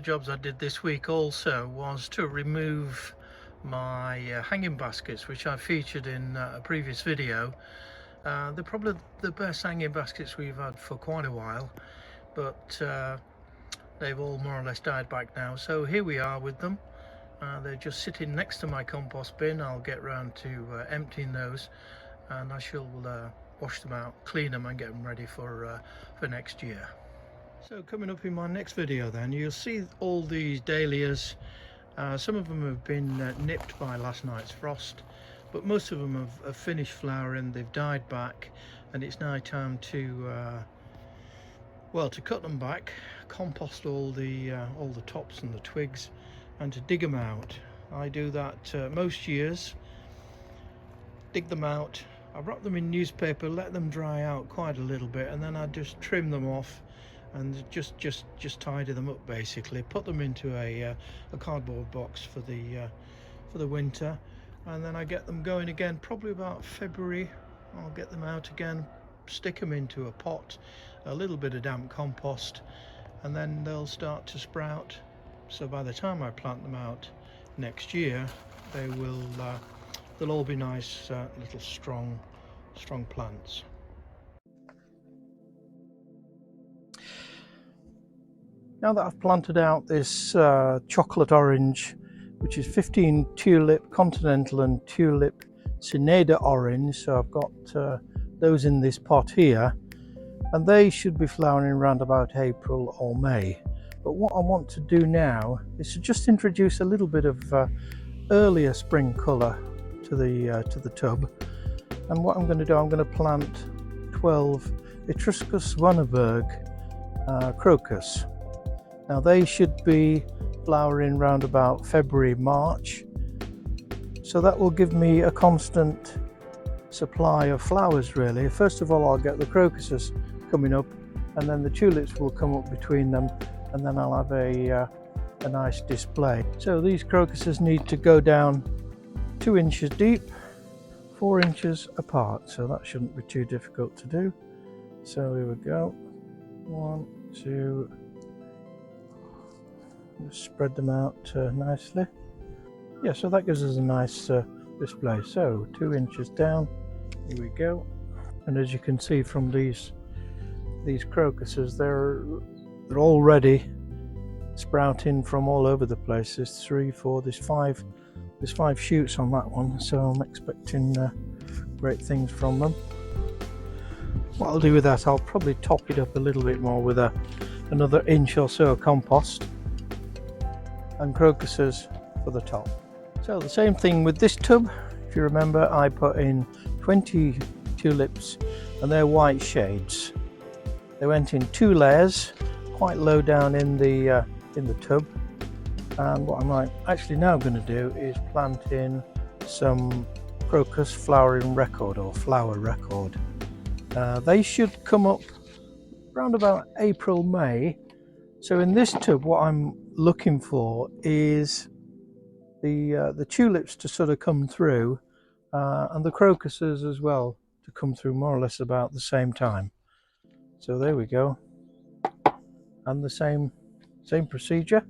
jobs I did this week also was to remove my hanging baskets, which I featured in a previous video. They're probably the best hanging baskets we've had for quite a while, but they've all more or less died back now. So here we are with them. They're just sitting next to my compost bin. I'll get round to emptying those, and I shall wash them out, clean them and get them ready for next year. So coming up in my next video then, you'll see all these dahlias. Some of them have been nipped by last night's frost, but most of them have finished flowering. They've died back, and it's now time to well, to cut them back, compost all the tops and the twigs, and to dig them out. I do that most years. Dig them out, I wrap them in newspaper, let them dry out quite a little bit, and then I just trim them off and just tidy them up, basically put them into a cardboard box for the winter, and then I get them going again probably about February. I'll get them out again, stick them into a pot, a little bit of damp compost, and then they'll start to sprout. So by the time I plant them out next year, they'll all be nice little strong plants. Now that I've planted out this chocolate orange, which is 15 tulip Continental and tulip Cadaa orange, so I've got those in this pot here, and they should be flowering around about April or May. But what I want to do now is to just introduce a little bit of earlier spring colour to the tub. And what I'm going to do, I'm going to plant 12 Ruscus Warberg crocus. Now they should be flowering around about February, March, so that will give me a constant supply of flowers really. First of all, I'll get the crocuses coming up, and then the tulips will come up between them, and then I'll have a nice display. So these crocuses need to go down 2 inches deep, 4 inches apart, so that shouldn't be too difficult to do. So here we go, 1, 2, just spread them out nicely. Yeah, so that gives us a nice display. So 2 inches down, here we go. And as you can see from these crocuses, they're already sprouting from all over the place. There's 3, 4, there's 5 shoots on that one, so I'm expecting great things from them. What I'll do with that, I'll probably top it up a little bit more with another inch or so of compost and crocuses for the top. So the same thing with this tub. If you remember, I put in 20 tulips, and they're white shades. They went in 2 layers, quite low down in the tub. And what I'm actually now going to do is plant in some crocus flowering record, or flower record. They should come up around about April, May. So in this tub, what I'm looking for is the tulips to sort of come through, and the crocuses as well to come through more or less about the same time. So there we go, and the same procedure,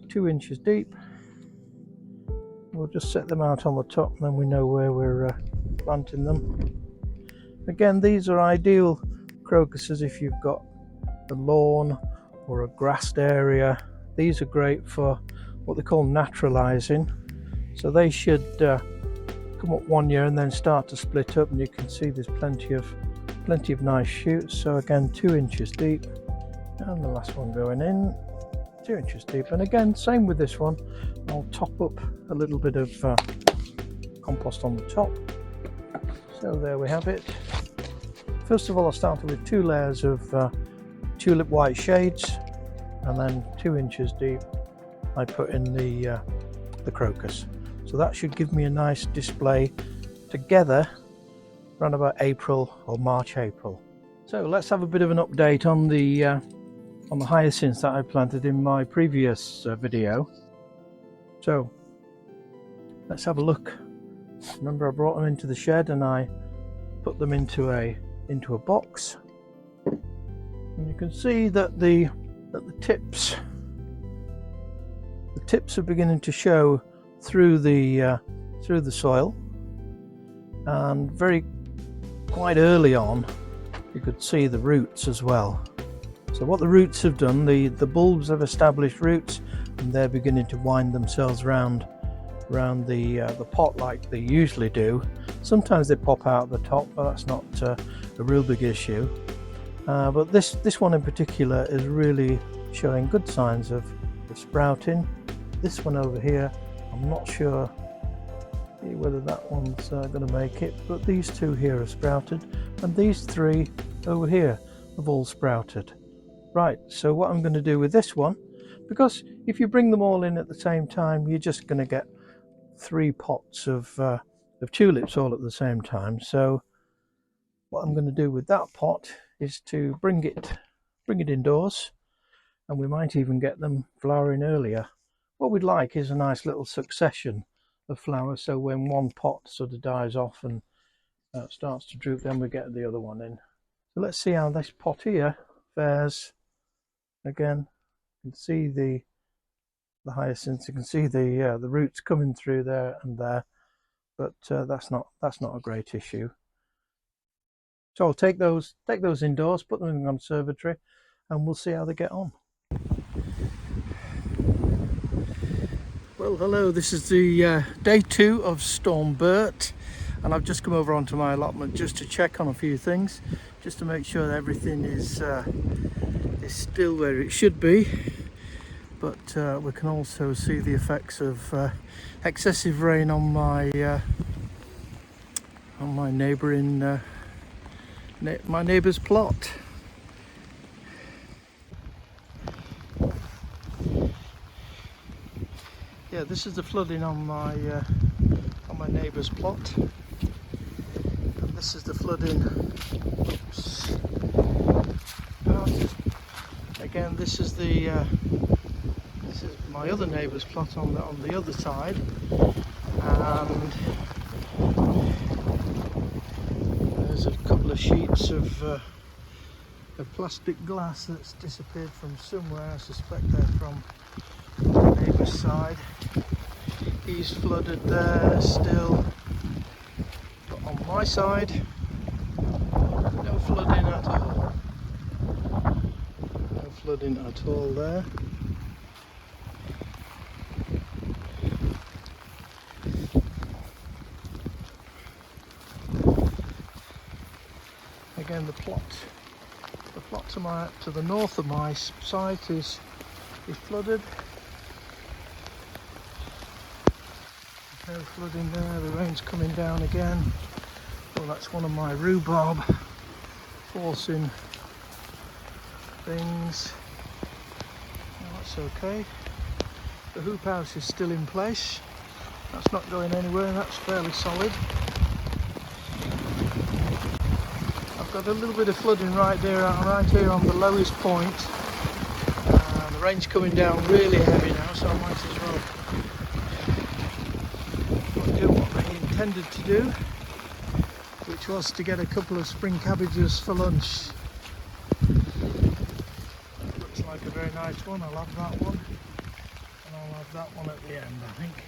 2 inches deep. We'll just set them out on the top, and then we know where we're planting them. Again, these are ideal crocuses if you've got a lawn or a grassed area. These are great for what they call naturalizing. So they should come up 1 year and then start to split up, and you can see there's plenty of nice shoots. So again, 2 inches deep, and the last one going in 2 inches deep. And again, same with this one, I'll top up a little bit of compost on the top. So there we have it. First of all, I started with 2 layers of tulip white shades, and then 2 inches deep I put in the crocus. So that should give me a nice display together around about April or March, April. So let's have a bit of an update on the hyacinths that I planted in my previous video. So let's have a look. Remember, I brought them into the shed and I put them into a box, and you can see that the tips tips are beginning to show through the soil, and quite early on you could see the roots as well. So what the roots have done, the bulbs have established roots, and they're beginning to wind themselves around the pot like they usually do. Sometimes they pop out the top, but that's not a real big issue. But this one in particular is really showing good signs of sprouting. This one over here, I'm not sure whether that one's going to make it, but these two here are sprouted, and these three over here have all sprouted. Right, so what I'm going to do with this one, because if you bring them all in at the same time, you're just going to get 3 pots of tulips all at the same time. So what I'm going to do with that pot is to bring it indoors, and we might even get them flowering earlier. What we'd like is a nice little succession of flowers, so when one pot sort of dies off and starts to droop, then we get the other one in. So let's see how this pot here fares. Again, you can see the hyacinths, you can see the roots coming through there and there, but that's not a great issue. So I'll take those indoors, put them in the conservatory, and we'll see how they get on. Well, hello, this is the day 2 of Storm Bert, and I've just come over onto my allotment just to check on a few things, just to make sure that everything is still where it should be. But we can also see the effects of excessive rain on my neighbouring my neighbour's plot. Yeah, this is the flooding on my neighbour's plot, and this is the flooding. Oops. Again, this is my other neighbour's plot on the other side, and there's a couple of sheets of plastic glass that's disappeared from somewhere. I suspect they're from the neighbour's side. He's flooded there still, but on my side, no flooding at all. No flooding at all there. Again, the plot to the north of my site is flooded. No flooding there. The rain's coming down again. Well, that's one of my rhubarb forcing things. Well, that's okay. The hoop house is still in place. That's not going anywhere. That's fairly solid. Got a little bit of flooding right here on the lowest point. The rain's coming down really heavy now, so I might as well do what they intended to do, which was to get a couple of spring cabbages for lunch. Looks like a very nice one. I'll have that one, and I'll have that one at the end, I think.